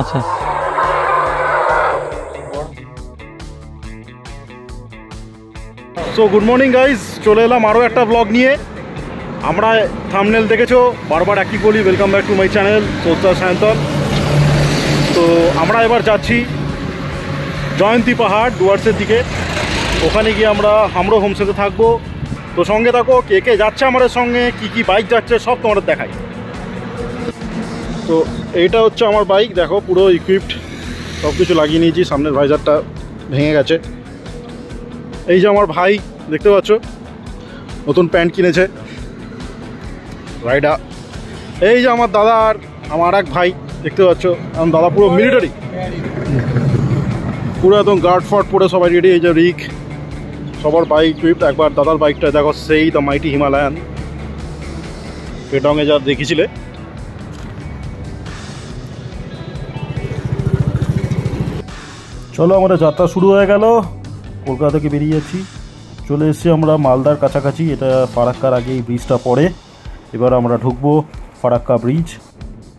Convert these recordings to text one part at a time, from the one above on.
আচ্ছা। So good morning guys, চলে এলাম আরও একটা ব্লগ নিয়ে। আমরা থাম্বনেল দেখেছো, বারবার একই বলি, welcome back to my channel সোস্টার সায়ন্তন। তো আমরা এবার যাচ্ছি জয়ন্তী পাহাড় ডুয়ার্সের দিকে। ওখানে গিয়ে আমরা হামরো হোমস্টেতে থাকবো। তো সঙ্গে থাকো, কে কে যাচ্ছে আমাদের সঙ্গে, কি কি বাইক যাচ্ছে সব তোমাদের দেখাই। তো এইটা হচ্ছে আমার বাইক, দেখো পুরো ইকুইপড, সব কিছু লাগিয়ে নিয়েছি। সামনের ভাইজারটা ভেঙে গেছে। এই যে আমার ভাই, দেখতে পাচ্ছ নতুন প্যান্ট কিনেছে, রাইডা। এই যে আমার দাদা আর আমার এক ভাই, দেখতে পাচ্ছ আমার দাদা পুরো মিলিটারি, পুরো একদম গার্ড ফার্ড পরে সবাই রেডি। এই যে রিক, সবার বাইক ইকুইপড। একবার দাদার বাইকটা দেখো, সেই দ্য মাইটি হিমালয়ান, পেটংয়ে যা দেখিছিলে। চলো আমাদের যাত্রা শুরু হয়ে গেল। কলকাতা থেকে বেরিয়ে যাচ্ছি, চলে এসেছি আমরা মালদার কাছাকাছি। এটা ফারাক্কার আগে এই ব্রিজটা পড়ে। এবার আমরা ঢুকবো ফারাক্কা ব্রিজ।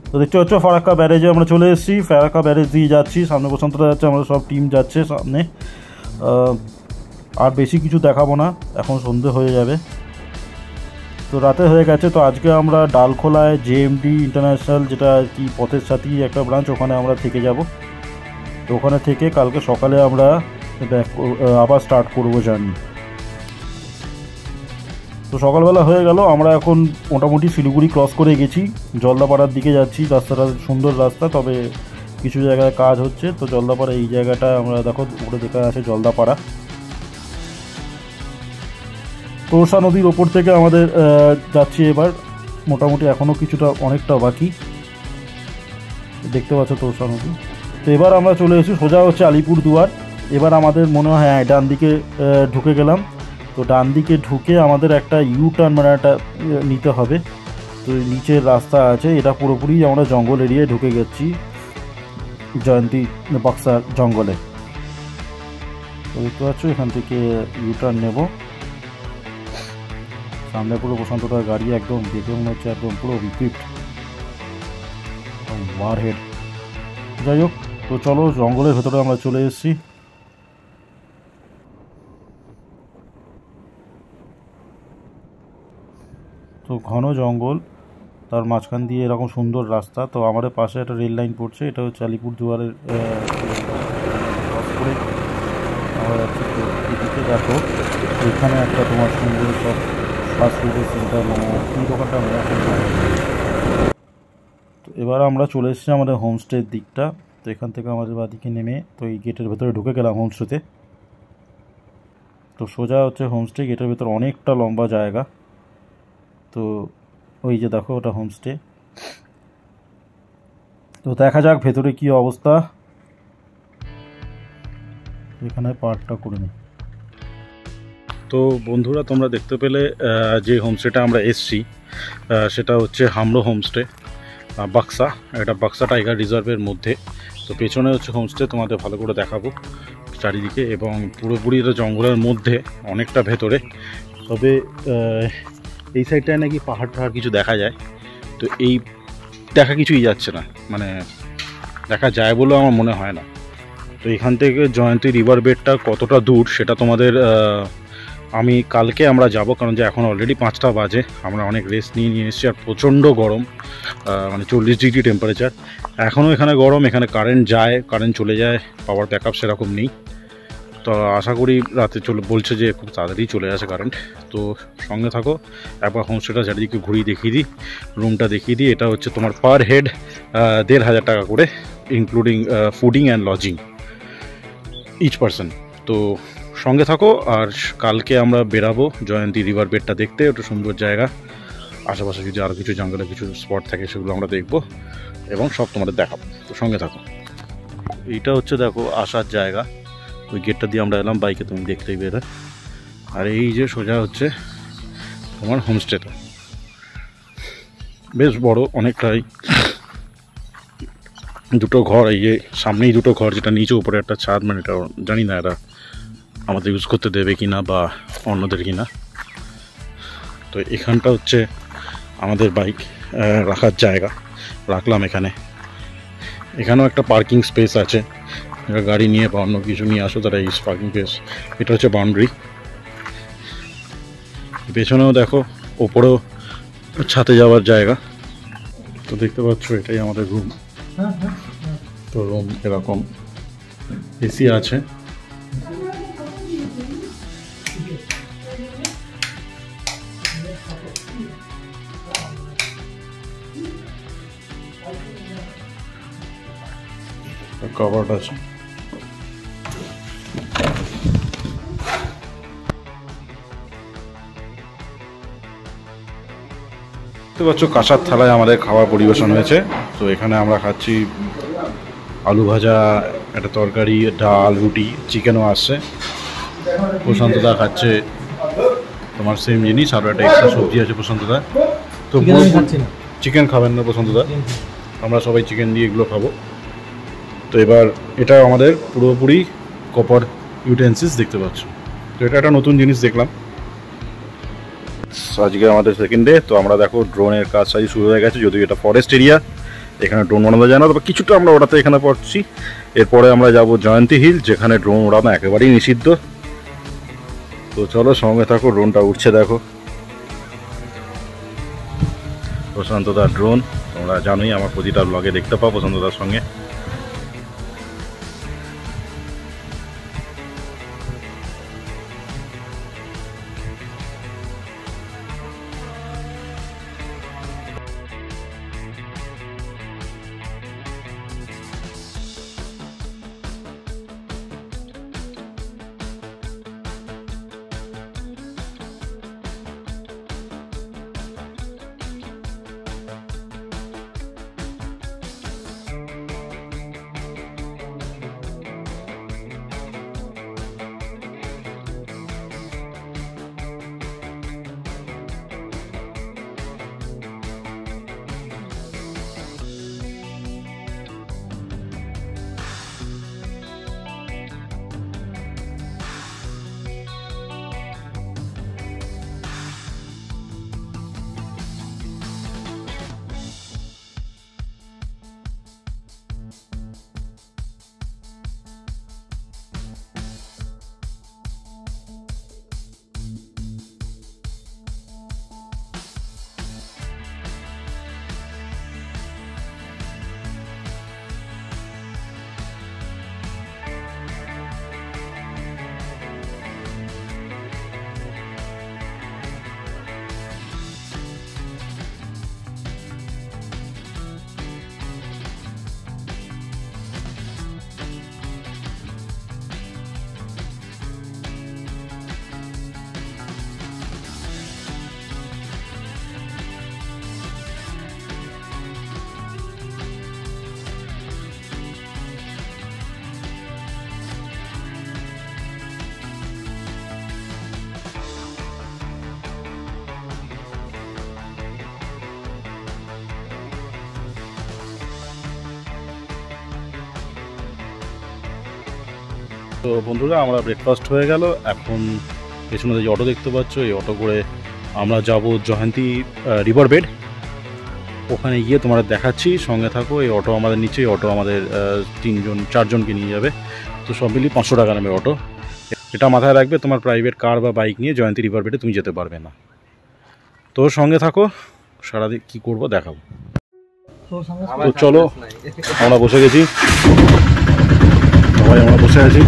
তো দেখতে পাচ্ছ ফারাক্কা ব্যারেজে আমরা চলে এসেছি। ফারাক্কা ব্যারেজ দিয়ে যাচ্ছি, সামনে বসন্তরা যাচ্ছে, আমরা সব টিম যাচ্ছে সামনে। আর বেশি কিছু দেখাবো না, এখন সন্ধে হয়ে যাবে, তো রাতে হয়ে গেছে। তো আজকে আমরা ডালখোলায় জেএমডি ইন্টারন্যাশনাল, যেটা আর কি পথের সাথী একটা ব্রাঞ্চ, ওখানে আমরা থেকে যাব। তো ওখানে থেকে কালকে সকালে আমরা আবার স্টার্ট করবো জার্নি। তো সকালবেলা হয়ে গেল, আমরা এখন মোটামুটি শিলিগুড়ি ক্রস করে গেছি, জলদাপাড়ার দিকে যাচ্ছি। রাস্তাটা সুন্দর রাস্তা, তবে কিছু জায়গায় কাজ হচ্ছে। তো জলদাপাড়া এই জায়গাটা আমরা দেখো উপরে দেখা আছে জলদাপাড়া। তোরসা নদীর ওপর থেকে আমাদের যাচ্ছি এবার, মোটামুটি এখনও কিছুটা অনেকটা বাকি, দেখতে পাচ্ছ তোরসা নদী। তো এবার আমরা চলে এসেছি সোজা হচ্ছে আলিপুরদুয়ার। এবার আমাদের মনে হয় হ্যাঁ ডান দিকে ঢুকে গেলাম। তো ডান দিকে ঢুকে আমাদের একটা ইউ টার্ন মানে একটা নিতে হবে। তো নিচের রাস্তা আছে, এটা পুরোপুরি আমরা জঙ্গল এরিয়ায় ঢুকে গেছি, জয়ন্তী বক্সার জঙ্গলে। তো দেখতে পাচ্ছ এখান থেকে ইউ টার্ন নেব। সামনে পুরো বসন্তটার গাড়ি, একদম দেখে মনে হচ্ছে একদম পুরো ইকুইপড, ওয়ার হেড। যাই হোক, তো চলো জঙ্গলের ভেতরে আমরা চলে এসেছি। তো ঘন জঙ্গল, তার মাঝখান দিয়ে এরকম সুন্দর রাস্তা। তো আমাদের পাশে একটা রেল লাইন পড়ছে, এটা হচ্ছে আলিপুরদুয়ারের ক্রস করে আমরা যাচ্ছি। তো এদিকে দেখো, এখানে একটা তোমার সুন্দর সব ফাস্ট ফুডের সেন্টার, মোমো, এই দোকানটা মোমো। তো এবার আমরা চলে এসেছি আমাদের হোমস্টের দিকটা। তো এখান থেকে আমাদের বাদিকে নেমে তো এই গেটের ভেতরে ঢুকে গেলাম হোমস্টেতে। তো সোজা হচ্ছে হোমস্টে, গেটের ভেতর অনেকটা লম্বা জায়গা। তো ওই যে দেখো ওটা হোমস্টে। তো দেখা যাক ভেতরে কি অবস্থা, এখানে পার্কটা করে নিই। তো বন্ধুরা, তোমরা দেখতে পেলে যে হোমস্টেটা আমরা এসছি সেটা হচ্ছে হামরো হোমস্টে, বাক্সা। এটা বাক্সা টাইগার রিজার্ভের মধ্যে। তো পেছনে হচ্ছে হোমস্টে, তোমাদের ভালো করে দেখাবো চারিদিকে। এবং পুরোপুরি এটা জঙ্গলের মধ্যে, অনেকটা ভেতরে। তবে এই সাইডটায় নাকি পাহাড় টাহাড় কিছু দেখা যায়। তো এই দেখা কিছুই যাচ্ছে না, মানে দেখা যায় বলেও আমার মনে হয় না। তো এখান থেকে জয়ন্তী রিভার বেডটা কতটা দূর সেটা তোমাদের আমি কালকে আমরা যাব, কারণ যে এখন অলরেডি 5টা বাজে। আমরা অনেক রেস্ট নিয়ে এসেছি, আর প্রচণ্ড গরম, মানে 40 ডিগ্রি টেম্পারেচার। এখনও এখানে গরম, এখানে কারেন্ট যায়, কারেন্ট চলে যায়, পাওয়ার ব্যাকআপ সেরকম নেই। তো আশা করি রাতে বলছে যে খুব তাড়াতাড়ি চলে আসে কারেন্ট। তো সঙ্গে থাকো, একবার হোমস্টেটা চারিদিকে ঘুরিয়ে দেখিয়ে দিই, রুমটা দেখিয়ে দিই। এটা হচ্ছে তোমার পার হেড 1500 টাকা করে, including fooding and lodging each person. তো সঙ্গে থাকো, আর কালকে আমরা বেরাবো জয়ন্তী রিভার বেডটা দেখতে। ওটা সুন্দর জায়গা, আশেপাশে যদি আরও কিছু জঙ্গলে কিছু স্পট থাকে সেগুলো আমরা দেখবো এবং সব তোমাদের দেখাবো। তো সঙ্গে থাকো। এইটা হচ্ছে দেখো আসার জায়গা, ওই গেটটা দিয়ে আমরা এলাম বাইকে, তুমি দেখতেই পেলে। আর এই যে সোজা হচ্ছে তোমার হোমস্টেটা, বেশ বড় অনেকটাই। দুটো ঘর, এই যে সামনেই দুটো ঘর, যেটা নিচে উপরে একটা ছাদ, মানে এটা জানি না এরা আমাদের ইউজ করতে দেবে কিনা বা অন্যদের কিনা। তো এখানটা হচ্ছে আমাদের বাইক রাখার জায়গা, রাখলাম এখানে। এখানেও একটা পার্কিং স্পেস আছে, গাড়ি নিয়ে বা অন্য কিছু নিয়ে আসো তারা এই পার্কিং স্পেস। এটা হচ্ছে বাউন্ডারি। পেছনেও দেখো, ওপরেও ছাদে যাওয়ার জায়গা। তো দেখতে পাচ্ছ এটাই আমাদের রুম। তো রুম এরকম, এসি আছে। কভার আছে। দেখতে পাচ্ছ কাঁসার থালায় আমাদের খাবার পরিবেশন হয়েছে। তো এখানে আমরা খাচ্ছি আলু ভাজা, একটা তরকারি, ডাল, রুটি, চিকেনও আসছে। প্রশান্তদা খাচ্ছে তোমার সেম জিনিস, আরও একটা এক্সট্রা সবজি আছে প্রশান্তদা। তো চিকেন খাবেন না প্রশান্তদা, আমরা সবাই চিকেন দিয়ে এগুলো খাবো। তো এবার এটা আমাদের পুরোপুরি কপার ইউটেন্সিলস দেখতে পাচ্ছ। তো এটা একটা নতুন জিনিস দেখলাম আজকে আমাদের সেকেন্ড ডে। তো আমরা দেখো ড্রোনের কাজ সাজি শুরু হয়ে গেছে, যদিও এটা ফরেস্ট এরিয়া, এখানে ড্রোন ওড়ানো যায় না, তবে কিছুটা আমরা ওড়াতে এখানে পড়ছি। এরপরে আমরা যাব জয়ন্তী হিল, যেখানে ড্রোন ওড়ানো একেবারেই নিষিদ্ধ। তো চলো সঙ্গে থাকো, ড্রোনটা উঠছে দেখো, প্রশান্তদার ড্রোন। তোমরা জানোই আমার প্রতিটা ব্লগে দেখতে পাও প্রশান্তদার সঙ্গে। তো বন্ধুরা আমরা ব্রেকফাস্ট হয়ে গেল। এখন পেছনে যে অটো দেখতে পাচ্ছ, এই অটো করে আমরা যাব জয়ন্তী রিভার বেড। ওখানে গিয়ে তোমরা দেখাচ্ছি, সঙ্গে থাকো। এই অটো আমাদের নিচে, অটো আমাদের 4জনকে নিয়ে যাবে। তো সব মিলিয়ে 500 টাকা নেবে অটো। এটা মাথায় রাখবে, তোমার প্রাইভেট কার বা বাইক নিয়ে জয়ন্তী রিভার বেডে তুমি যেতে পারবে না। তো সঙ্গে থাকো, সারাদিন কী করবো দেখাবো। তো চলো, আমরা বসে গেছি, সবাই আমরা বসে আছি।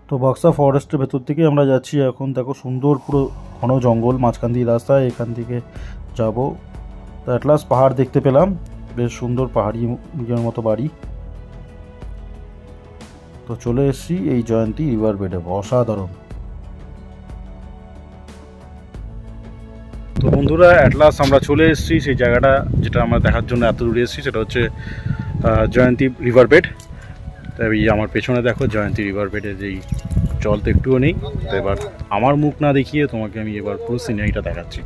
তো বক্সা ফরেস্টের ভেতর থেকে আমরা যাচ্ছি এখন। দেখো সুন্দর পুরো ঘন জঙ্গল, মাঝখান দিয়ে রাস্তায়, এখান থেকে যাব। তো অ্যাট লাস্ট পাহাড় দেখতে পেলাম, বেশ সুন্দর পাহাড়ি নিজের মতো বাড়ি। তো চলে এসেছি এই জয়ন্তী রিভার বেডে, অসাধারণ। তো বন্ধুরা অ্যাট লাস্ট আমরা চলে এসেছি সেই জায়গাটা যেটা আমরা দেখার জন্য এত দূরে এসেছি, সেটা হচ্ছে জয়ন্তী রিভার বেড। তাই আমার পেছনে দেখো জয়ন্তী রিভার বেডের যেই জল তো একটুও নেই। তো এবার আমার মুখ না দেখিয়ে তোমাকে আমি এবার পুরো সিনারিটা দেখাচ্ছি।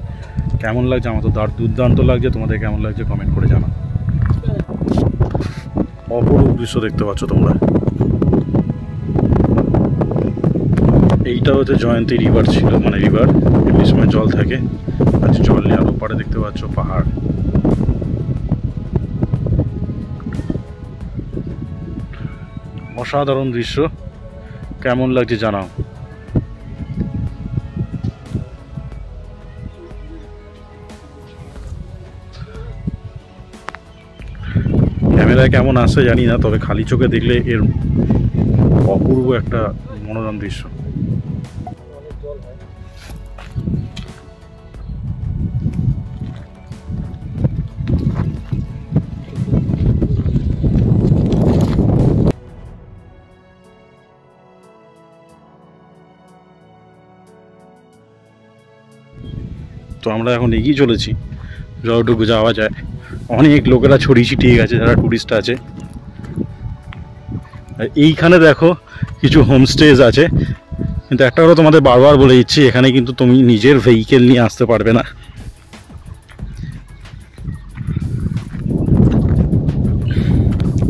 কেমন লাগছে? আমার তো দুর্দান্ত লাগছে। তোমাদের কেমন লাগছে কমেন্ট করে জানাও। অপরূপ দৃশ্য দেখতে পাচ্ছ তোমরা। এইটা হচ্ছে জয়ন্তী রিভার ছিল, মানে রিভার এমনি সময় জল থাকে, আজ জল নেই। আর ওপারে দেখতে পাচ্ছ পাহাড়। অসাধারণ দৃশ্য, কেমন লাগছে জানাও। ক্যামেরায় কেমন আসছে জানি না, তবে খালি চোখে দেখলে এর অপূর্ব একটা মনোরম দৃশ্য। তো আমরা এখন এগিয়ে চলেছি যতটুকু যাওয়া যায়। অনেক লোকেরা ছড়িয়ে ছিটিয়ে গেছে যারা টুরিস্ট আছে। এইখানে দেখো কিছু হোমস্টেজ আছে, কিন্তু একটা কথা তোমাদের বারবার বলে দিচ্ছি, এখানে কিন্তু তুমি নিজের ভেহিকেল নিয়ে আসতে পারবে না।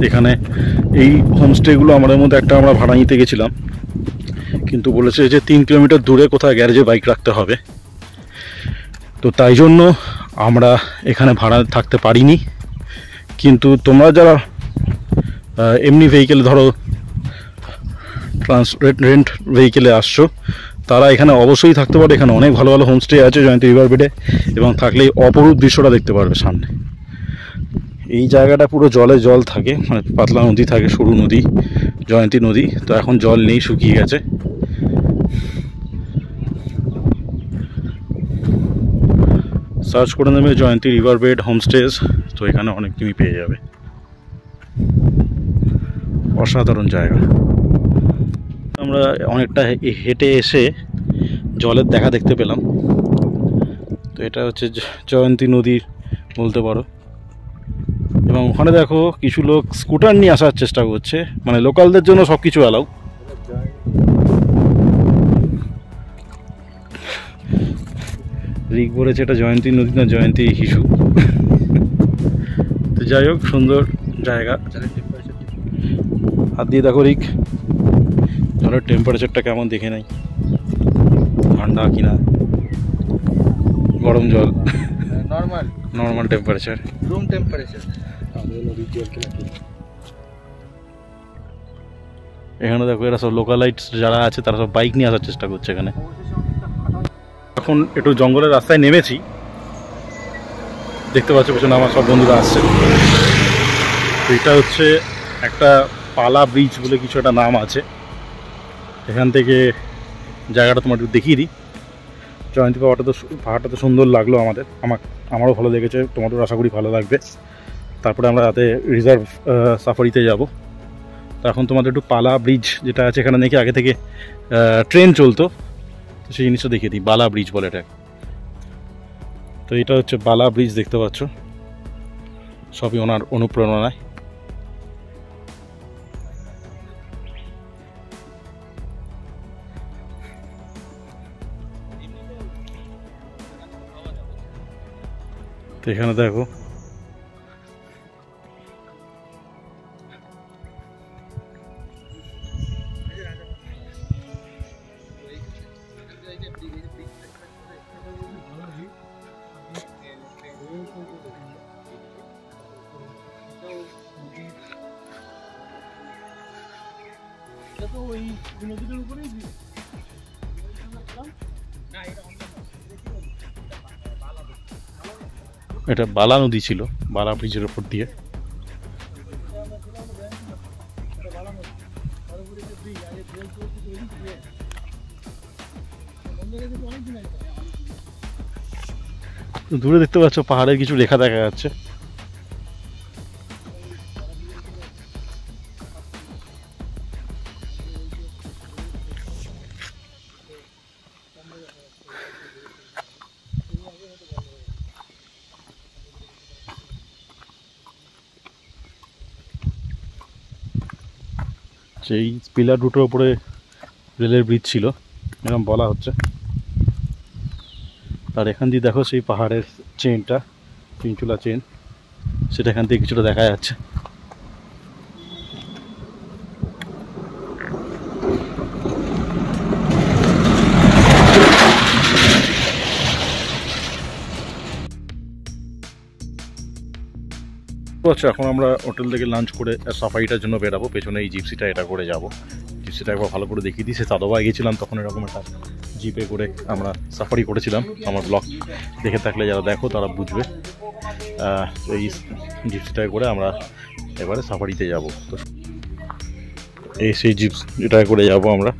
এখানে এই হোমস্টেগুলো আমাদের মধ্যে একটা আমরা ভাড়া নিতে গেছিলাম, কিন্তু বলেছে যে 3 কিলোমিটার দূরে কোথাও গ্যারেজে বাইক রাখতে হবে। তো তাই জন্য আমরা এখানে ভাড়া থাকতে পারিনি। কিন্তু তোমরা যারা এমনি ভেহিকেল ধরো রেন্ট ভেহিকেলে আসছো, তারা এখানে অবশ্যই থাকতে পারে। এখানে অনেক ভালো ভালো হোমস্টে আছে জয়ন্তী রিভার বেডে, এবং থাকলেই অপরূপ দৃশ্যটা দেখতে পারবে সামনে। এই জায়গাটা পুরো জলে জল থাকে, মানে পাতলা নদী থাকে, সরু নদী, জয়ন্তী নদী। তো এখন জল নেই, শুকিয়ে গেছে। সার্চ করে নেবে জয়ন্তী রিভার বেড হোমস্টেজ, তো এখানে অনেক তুমি পেয়ে যাবে। অসাধারণ জায়গা। আমরা অনেকটা হেঁটে এসে জলের দেখা দেখতে পেলাম। তো এটা হচ্ছে জয়ন্তী নদী বলতে পারো। এবং ওখানে দেখো কিছু লোক স্কুটার নিয়ে আসার চেষ্টা করছে, মানে লোকালদের জন্য সব কিছু অ্যালাউ। রিক বলেছে এটা জয়ন্তী নদী না জয়ন্তী হিসু। তো যাই হোক, সুন্দর জায়গা। হাত দিয়ে দেখো রিক, জলের টেম্পারেচারটা কেমন দেখে নাই, ঠান্ডা কিনা, গরম জল, নর্মাল টেম্পারেচার, রুম টেম্পারেচার। এখানে দেখো এরা সব লোকালাইটস যারা আছে তারা সব বাইক নিয়ে আসার চেষ্টা করছে এখানে। এখন একটু জঙ্গলের রাস্তায় নেমেছি, দেখতে পাচ্ছ পেছনে আমার সব বন্ধুরা আসছে। এটা হচ্ছে একটা পালা ব্রিজ বলে কিছু একটা নাম আছে। এখান থেকে জায়গাটা তোমার একটু দেখিয়ে দিই। জয়ন্তী পাহাড়টা তো সুন্দর লাগলো আমারও ভালো লেগেছে, তোমাদেরও আশা করি ভালো লাগবে। তারপরে আমরা রাতে রিজার্ভ সাফারিতে যাব। তো এখন তোমাদের একটু পালা ব্রিজ যেটা আছে, এখানে নাকি আগে থেকে ট্রেন চলতো, তো সেই জিনিসটা দেখিয়ে দিই। বালা ব্রিজ বলে এটা। তো এটা হচ্ছে বালা ব্রিজ, দেখতে পাচ্ছ, সবই ওনার অনুপ্রেরণায়। তো এখানে দেখো এটা বালা নদী ছিল, বালা ব্রিজের উপর দিয়ে। দূরে দেখতে পাচ্ছ পাহাড়ের কিছু রেখা দেখা যাচ্ছে। সেই পিলার দুটোর উপরে রেলের ব্রিজ ছিল এরকম বলা হচ্ছে। আর এখান দিয়ে দেখো সেই পাহাড়ের চেনটা, পিঞ্চুলা চেন, সেটা এখান থেকে কিছুটা দেখা যাচ্ছে। আচ্ছা, এখন আমরা হোটেল থেকে লাঞ্চ করে সাফারিটার জন্য বেরাবো। পেছনে এই জিপসিটা এটা করে যাব। জিপসিটা একবার ভালো করে দেখিয়ে দিই। সে দাদোবাই গেছিলাম তখন এরকম একটা জিপে করে আমরা সাফারি করেছিলাম। আমার ব্লগ দেখে থাকলে যারা দেখো তারা বুঝবে। এই জিপসিটায় করে আমরা এবারে সাফারিতে যাব। তো এই সেই জিপস যেটায় করে যাব আমরা।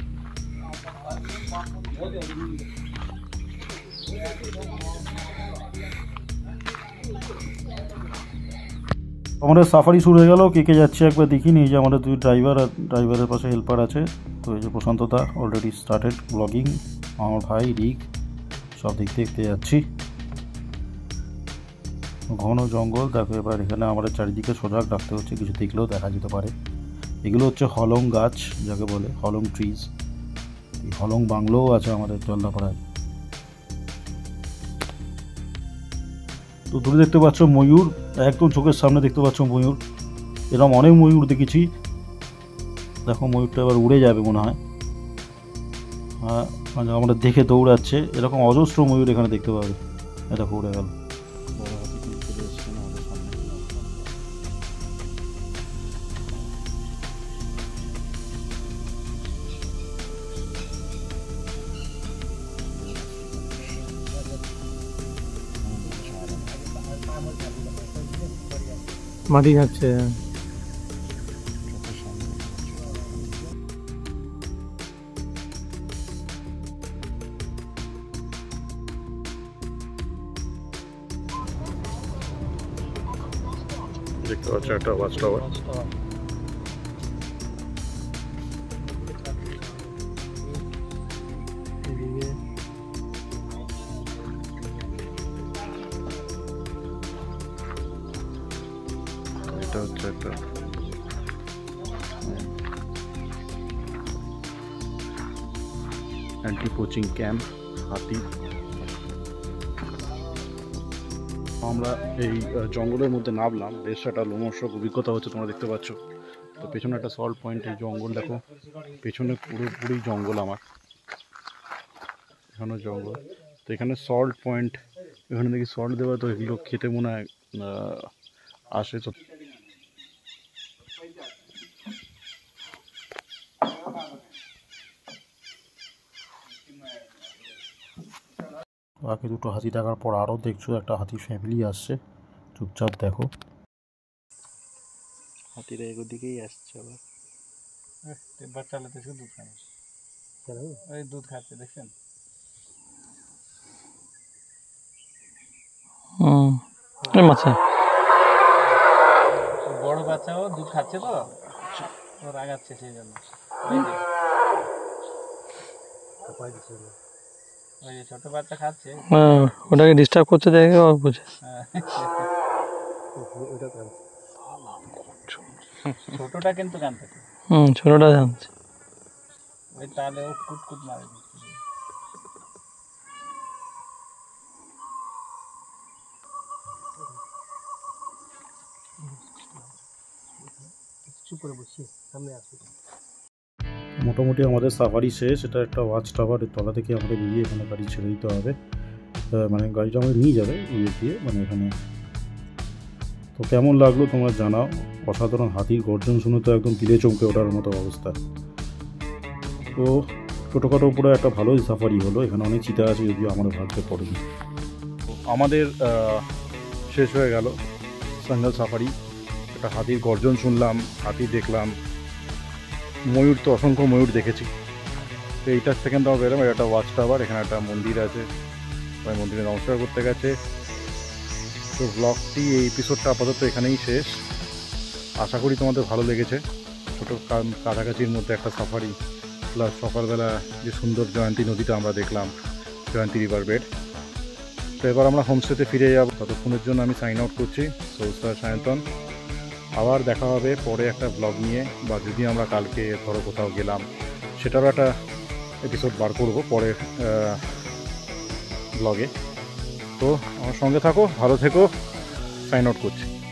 আমাদের সাফারি শুরু হয়ে গেল। কে কে যাচ্ছে একবার দেখিনি। এই যে আমাদের দুই ড্রাইভার আর ড্রাইভারের পাশে হেল্পার আছে। তো এই যে প্রশান্তদা অলরেডি স্টার্টেড ব্লগিং। আমার ভাই রিক সব দেখতে দেখতে যাচ্ছি। ঘন জঙ্গল দেখো। এবার এখানে আমাদের চারিদিকে সজাগ রাখতে হচ্ছে, কিছু দেখলেও দেখা যেতে পারে। এগুলো হচ্ছে হলং গাছ, যাকে বলে হলং ট্রিজ। এই হলং বাংলোও আছে আমাদের জলদাপাড়ায়। তো দূরে দেখতে পাচ্ছ ময়ূর, একদম চোখের সামনে দেখতে পাচ্ছ ময়ূর। এরকম অনেক ময়ূর দেখেছি। দেখো ময়ূরটা এবার উড়ে যাবে মনে হয়। হ্যাঁ, মানে আমরা দেখে দৌড়াচ্ছে। এরকম অজস্র ময়ূর এখানে দেখতে পাবে। এটা উড়ে গেল। মাটি খাচ্ছে। দেখতে পাচ্ছ একটা ওয়াচ টাওয়ার। এটা হচ্ছে একটা অ্যান্টি পোচিং ক্যাম্প হাতি। আমরা এই জঙ্গলের মধ্যে নামলাম। বেশ একটা লোমহর্ষক অভিজ্ঞতা হচ্ছে, তোমরা দেখতে পাচ্ছ। তো পেছনে একটা সল্ট পয়েন্ট, এই জঙ্গল দেখো পেছনে পুরোপুরি জঙ্গল। আমার এখানেও জঙ্গল। তো এখানে সল্ট পয়েন্ট, এখানে দেখি সল্ট দেওয়া। তো এগুলো খেতে মনে হয় আসে। তো বাকি দুটো হাতি দেখার পর আরও দেখছো একটা হাতি ফ্যামিলি আসছে। চুপচাপ দেখো, হাতিরা এগোর দিকেই আসছে। আবার বাচ্চা লেতে শুধু দুধ খায়, ওই দুধ খাচ্ছে দেখছেন। বড় বাচ্চাও দুধ খাচ্ছে তো ও রাগাচ্ছে সেই জন্য। ওই যে ছোট বাচ্চা খাচ্ছে, ওটাকে ডিস্টার্ব করতে দেখে ও বুঝে। ছোটটা কিন্তু কানতে, ছোটটা জানছে। ওই তাহলে ও কুটকুট মারে। মোটামুটি আমাদের সাফারি শেষ। এটা একটা ওয়াচ টাওয়ারের তলা থেকে আমাদের বেরিয়ে এখানে গাড়ি ছেড়ে দিতে হবে। মানে গাড়িটা আমাদের নিয়ে যাবে ইয়ে দিয়ে, মানে এখানে। তো কেমন লাগলো তোমরা জানাও। অসাধারণ হাতির গর্জন শুনে তো একদম দিলে চমকে ওঠার মতো অবস্থা। তো ছোটোখাটো উপরে একটা ভালোই সাফারি হলো। এখানে অনেক চিতা আছে, যদিও আমার ভাগ্যে পড়েনি। আমাদের শেষ হয়ে গেল সাঙ্গাল সাফারি। একটা হাতির গর্জন শুনলাম, হাতি দেখলাম, ময়ূর তো অসংখ্য ময়ূর দেখেছি। তো এইটার সেকেন্ড টাওয়ার বেরোলাম। এটা একটা ওয়াচ টাওয়ার, এখানে একটা মন্দির আছে, ওই মন্দিরে নমস্কার করতে গেছে। তো ব্লগটি, এই এপিসোডটা আপাতত এখানেই শেষ। আশা করি তোমাদের ভালো লেগেছে। ছোটো কাছাকাছির মধ্যে একটা সাফারি, প্লাস সকালবেলা যে সুন্দর জয়ন্তী নদীটা আমরা দেখলাম, জয়ন্তী রিভার বেড। তো এবার আমরা হোমস্টেতে ফিরে যাব। ততক্ষণের জন্য আমি সাইন আউট করছি। সৌস্তার সায়ন্তন। আবার দেখা হবে পরে একটা ব্লগ নিয়ে, বা যদি আমরা কালকে ধরো কোথাও গেলাম সেটারও একটা এপিসোড বার করব পরের ব্লগে। তো আমার সঙ্গে থাকো, ভালো থেকো, সাইন আউট করছি।